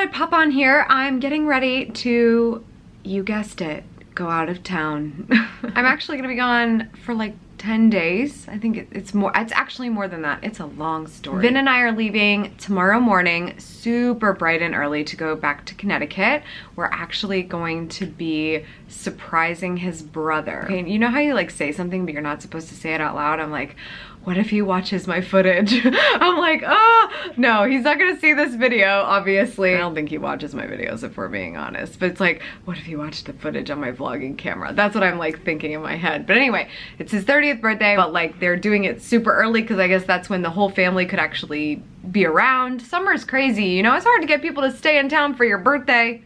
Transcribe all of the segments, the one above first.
thought I'd pop on here. I'm getting ready to, you guessed it, go out of town. I'm actually gonna be gone for like 10 days. I think it's actually more than that. It's a long story. Vin and I are leaving tomorrow morning, super bright and early, to go back to Connecticut. We're actually going to be surprising his brother. Okay, you know how you like say something but you're not supposed to say it out loud? I'm like, what if he watches my footage? I'm like, oh, no, he's not gonna see this video, obviously. I don't think he watches my videos if we're being honest, but it's like, what if he watched the footage on my vlogging camera? That's what I'm like thinking in my head. But anyway, it's his 30th birthday, but like they're doing it super early because I guess that's when the whole family could actually be around. Summer's crazy, you know, it's hard to get people to stay in town for your birthday.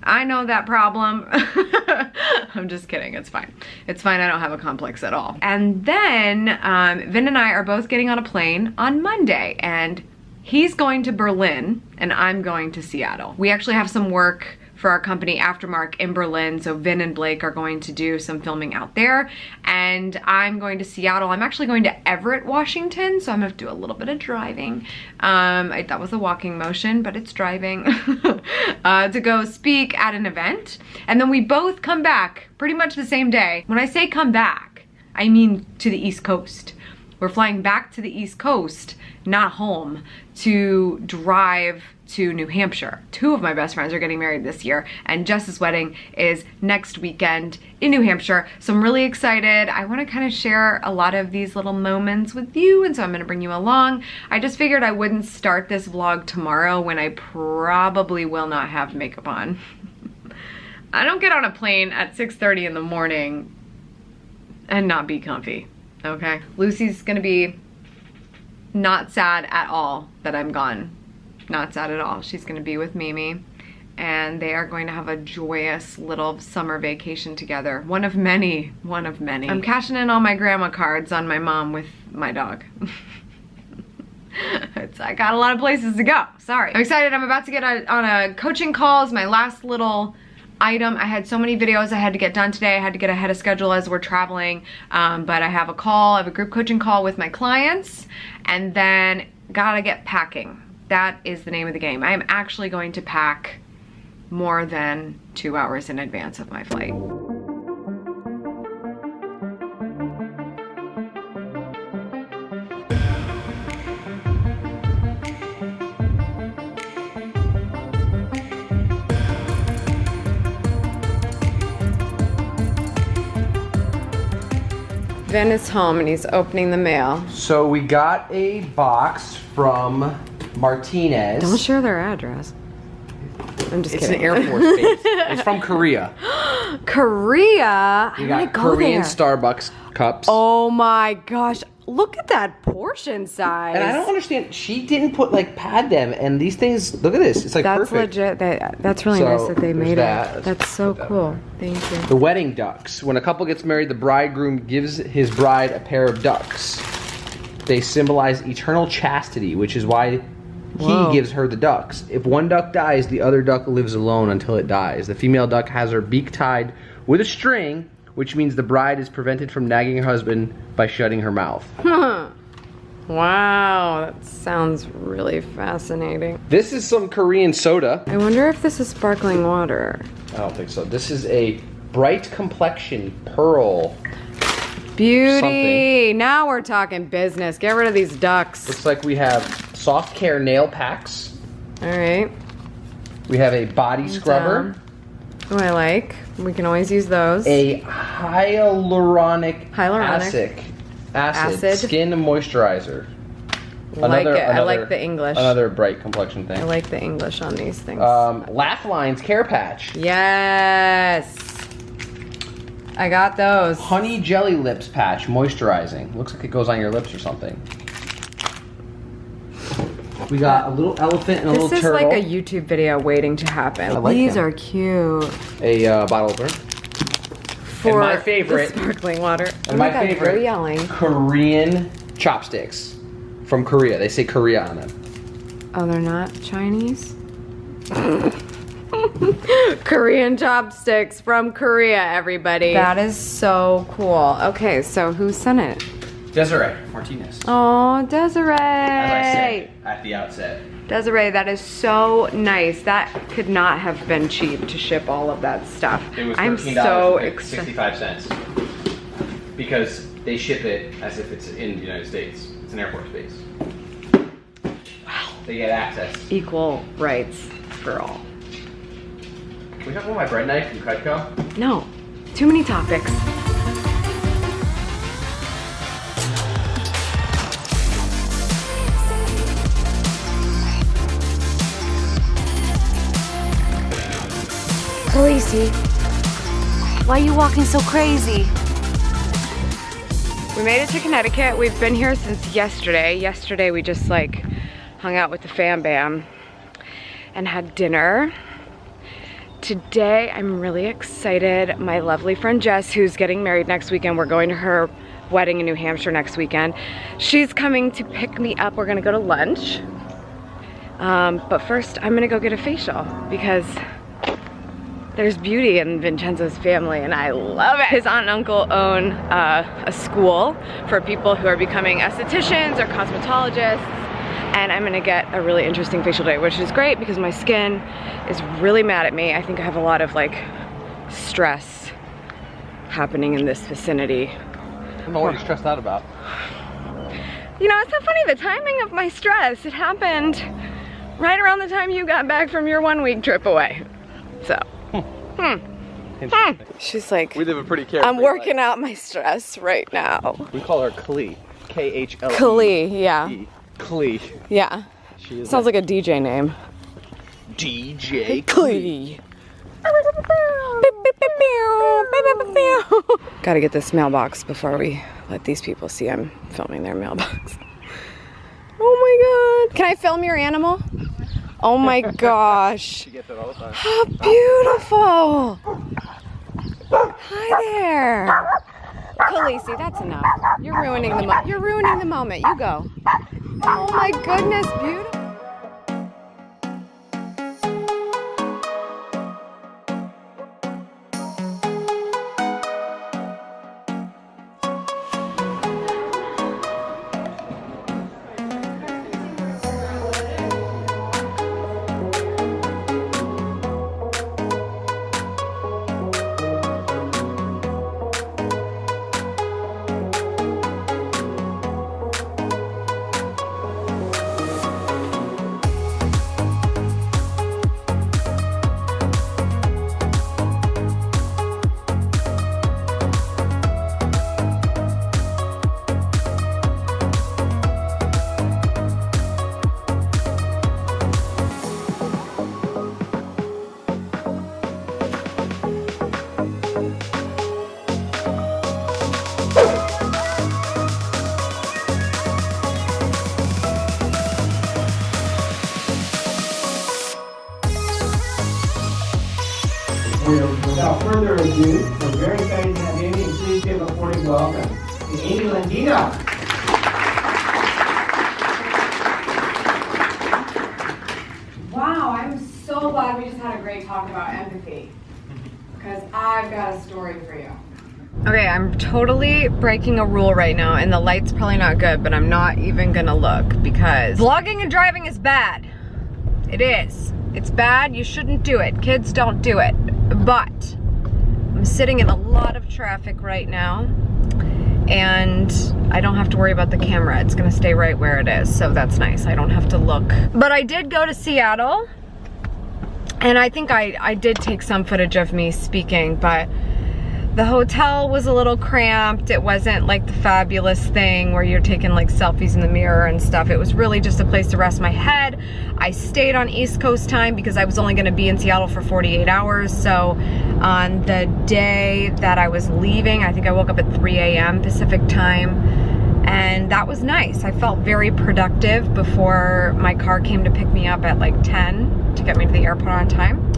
I know that problem. I'm just kidding, it's fine. It's fine, I don't have a complex at all. And then Vin and I are both getting on a plane on Monday, and he's going to Berlin and I'm going to Seattle. We actually have some work for our company Aftermark in Berlin, so Vin and Blake are going to do some filming out there, and I'm going to Seattle. I'm actually going to Everett, Washington, so I'm gonna have to do a little bit of driving. That was a walking motion, but it's driving. To go speak at an event, and then we both come back pretty much the same day. When I say come back, I mean to the East Coast. We're flying back to the East Coast, not home, to drive to New Hampshire. Two of my best friends are getting married this year, and Jess's wedding is next weekend in New Hampshire, so I'm really excited. I want to kind of share a lot of these little moments with you, and so I'm going to bring you along. I just figured I wouldn't start this vlog tomorrow when I probably will not have makeup on. I don't get on a plane at 6:30 in the morning and not be comfy, okay? Lucy's gonna be not sad at all that I'm gone. Not sad at all. She's gonna be with Mimi, and they are going to have a joyous little summer vacation together. One of many, one of many. I'm cashing in all my grandma cards on my mom with my dog. I got a lot of places to go, sorry. I'm excited, I'm about to get on a coaching call as my last little item. I had so many videos I had to get done today. I had to get ahead of schedule as we're traveling, but I have a call, I have a group coaching call with my clients, and then gotta get packing. That is the name of the game. I am actually going to pack more than 2 hours in advance of my flight. Vin is home and he's opening the mail. So we got a box from Martinez. Don't share their address. I'm just kidding. It's an Air Force base. It's from Korea. Korea? We got Korean Starbucks cups. Oh my gosh. Look at that portion size. And I don't understand. She didn't put like pad them, and these things. Look at this. It's like that's perfect. Legit. That's really nice that they made it. That's so cool. Thank you. The wedding ducks. When a couple gets married, the bridegroom gives his bride a pair of ducks. They symbolize eternal chastity, which is why he gives her the ducks. If one duck dies, the other duck lives alone until it dies. The female duck has her beak tied with a string, which means the bride is prevented from nagging her husband by shutting her mouth. Wow, that sounds really fascinating. This is some Korean soda. I wonder if this is sparkling water. I don't think so. This is a bright complexion pearl. Beauty. Something. Now we're talking business. Get rid of these ducks. Looks like we have soft care nail packs. All right. We have a body scrubber. Oh, I like. We can always use those. A hyaluronic acid skin moisturizer. I like the English. Another bright complexion thing. I like the English on these things. Laugh Lines care patch. Yes. I got those. Honey Jelly Lips patch moisturizing. Looks like it goes on your lips or something. We got a little elephant and a little turtle. This is like a YouTube video waiting to happen. I like These are cute. A bottle opener. For and my favorite. The sparkling water. And my favorite. They're yelling. Korean chopsticks. From Korea. They say Korea on them. Oh, they're not Chinese? Korean chopsticks from Korea, everybody. That is so cool. Okay, so who sent it? Desiree Martinez. Oh, Desiree. As I said at the outset. Desiree, that is so nice. That could not have been cheap to ship all of that stuff. It was I'm so excited. 65 cents. Because they ship it as if it's in the United States. It's an Air Force base. Wow. They get access. Equal rights for all. Can we talk about my bread knife from Cutco? No, too many topics. Khaleesi, why are you walking so crazy? We made it to Connecticut. We've been here since yesterday. Yesterday we just like hung out with the fam bam and had dinner. Today I'm really excited. My lovely friend Jess, who's getting married next weekend, we're going to her wedding in New Hampshire next weekend. She's coming to pick me up. We're gonna go to lunch. But first I'm gonna go get a facial because there's beauty in Vincenzo's family and I love it. His aunt and uncle own a school for people who are becoming estheticians or cosmetologists, and I'm gonna get a really interesting facial day, which is great because my skin is really mad at me. I think I have a lot of like stress happening in this vicinity. I don't know what you're stressed out about. You know, it's so funny, the timing of my stress, it happened right around the time you got back from your 1 week trip away. So. She's like, we live a pretty carefree I'm working life. out my stress right now. We call her Klee. K-H-L-E. Klee, yeah. Klee. Yeah. She is sounds like a DJ name. DJ Klee. Gotta get this mailbox before we let these people see I'm filming their mailbox. Oh my god. Can I film your animal? Oh my gosh. She gets it all the time. How beautiful. Hi there. Khaleesi, that's enough. You're ruining the moment. You go. Oh my goodness, beautiful. Without further ado, we're very excited to have Amy, and please give a hearty welcome to Amy Landino. Wow, I'm so glad we just had a great talk about empathy, because I've got a story for you. Okay, I'm totally breaking a rule right now, and the light's probably not good, but I'm not even gonna look because vlogging and driving is bad. It is. It's bad, you shouldn't do it. Kids don't do it. But I'm sitting in a lot of traffic right now and I don't have to worry about the camera. It's gonna stay right where it is, so that's nice. I don't have to look. But I did go to Seattle and I think I did take some footage of me speaking, but the hotel was a little cramped. It wasn't like the fabulous thing where you're taking like selfies in the mirror and stuff. It was really just a place to rest my head. I stayed on East Coast time because I was only gonna be in Seattle for 48 hours. So on the day that I was leaving, I think I woke up at 3 a.m. Pacific time, and that was nice. I felt very productive before my car came to pick me up at like 10 to get me to the airport on time.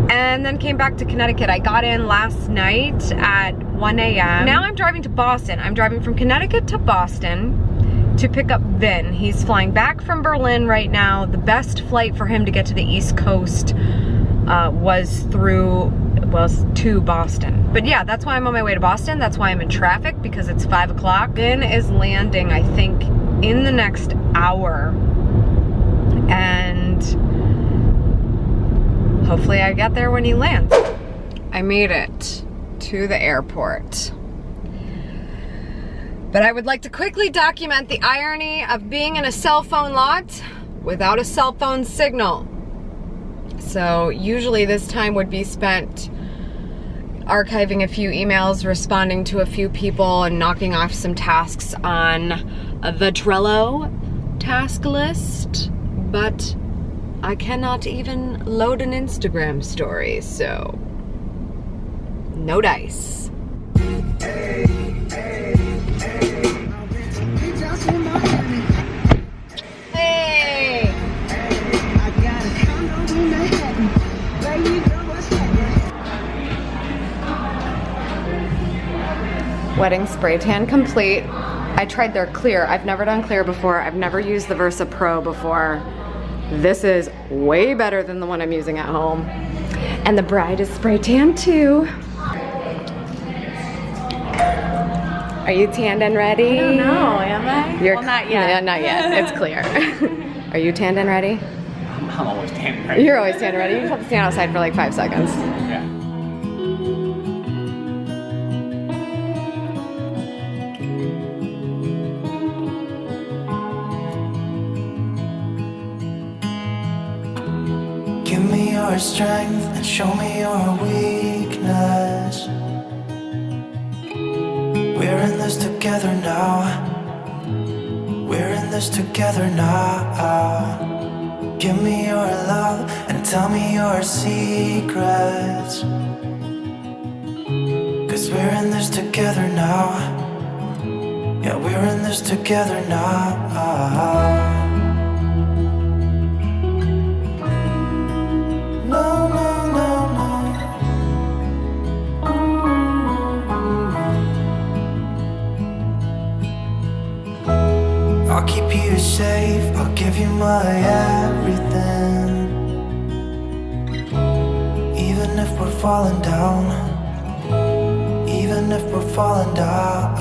And then came back to Connecticut. I got in last night at 1 a.m. Now I'm driving to Boston. I'm driving from Connecticut to Boston to pick up Vin. He's flying back from Berlin right now. The best flight for him to get to the East Coast was through well, to Boston. But yeah, that's why I'm on my way to Boston. That's why I'm in traffic, because it's 5 o'clock. Vin is landing, I think, in the next hour. And hopefully I get there when he lands. I made it to the airport. But I would like to quickly document the irony of being in a cell phone lot without a cell phone signal. So usually this time would be spent archiving a few emails, responding to a few people, and knocking off some tasks on the Trello task list. But I cannot even load an Instagram story, so no dice. Hey! Wedding spray tan complete. I tried their clear. I've never done clear before. I've never used the Versa Pro before. This is way better than the one I'm using at home. And the bride is spray tan too. Are you tanned and ready? I don't know, am I? You're well, not yet. Yeah, not yet. It's clear. Are you tanned and ready? I'm always tan and ready. You're always tanned and ready. You just have to stand outside for like 5 seconds. Yeah. Give me your strength and show me your weakness. We're in this together now. We're in this together now. Give me your love and tell me your secrets. 'Cause we're in this together now. Yeah, we're in this together now. No, no, no, no. I'll keep you safe, I'll give you my everything. Even if we're falling down, even if we're falling down,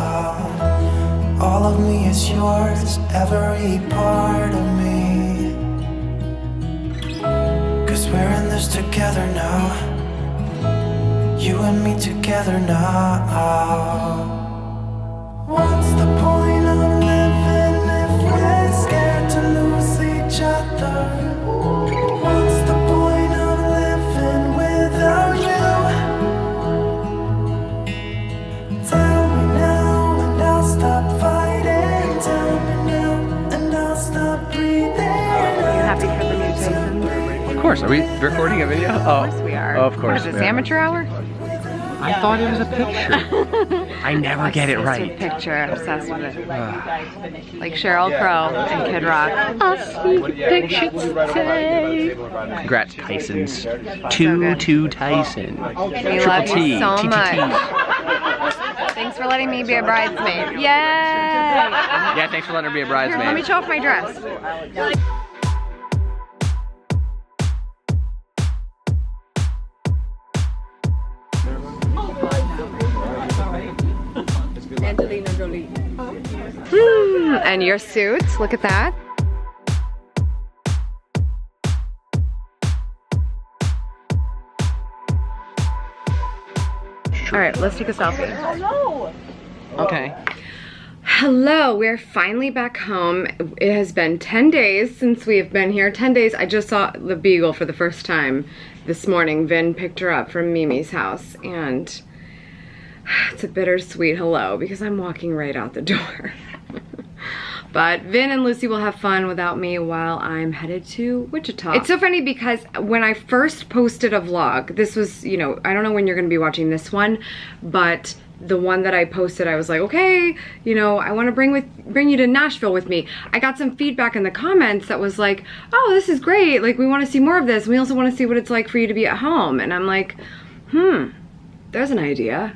all of me is yours, every part of me. 'Cause we're in this together now. You and me together now. What's the point of living if we're scared to lose each other? What's the point of living without you? Tell me now and I'll stop fighting. Tell me now and I'll stop breathing. Are you happy for the mutation? Of course. Are we recording a video? Of course we are. Of course. What is this, amateur hour? I thought it was a picture. I never get it right. Obsessed with picture, obsessed with it. Like Sheryl Crow and Kid Rock. I'll see pictures today. Congrats, Tysons. So Two good. Tyson. We love you so much. Thanks for letting me be a bridesmaid. Yay! Yeah, thanks for letting her be a Here, let me bridesmaid. show off my dress. Angelina Jolie. And your suit, look at that. All right, let's take a selfie. Okay. Hello, we're finally back home. It has been 10 days since we have been here. 10 days, I just saw the Beagle for the first time this morning. Vin picked her up from Mimi's house, and it's a bittersweet hello because I'm walking right out the door. But Vin and Lucy will have fun without me while I'm headed to Wichita. It's so funny because when I first posted a vlog, this was, you know, I don't know when you're gonna be watching this one, but the one that I posted, I was like, okay, you know, I want to bring you to Nashville with me. I got some feedback in the comments that was like, oh, this is great. Like, we want to see more of this. And we also want to see what it's like for you to be at home. And I'm like, there's an idea.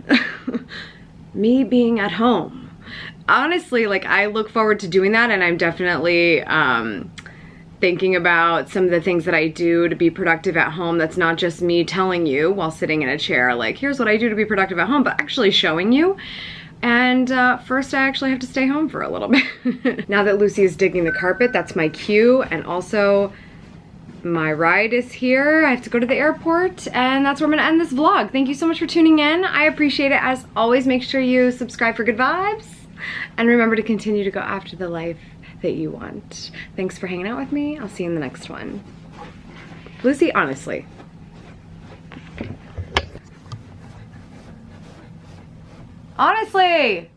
Me being at home. Honestly, like, I look forward to doing that, and I'm definitely thinking about some of the things that I do to be productive at home. That's not just me telling you while sitting in a chair, like, here's what I do to be productive at home, but actually showing you. And first I actually have to stay home for a little bit. Now that Lucy is digging the carpet, that's my cue. And also my ride is here. I have to go to the airport, and that's where I'm gonna end this vlog. Thank you so much for tuning in. I appreciate it. As always, make sure you subscribe for good vibes. And remember to continue to go after the life that you want. Thanks for hanging out with me. I'll see you in the next one. Lucy, honestly. Honestly!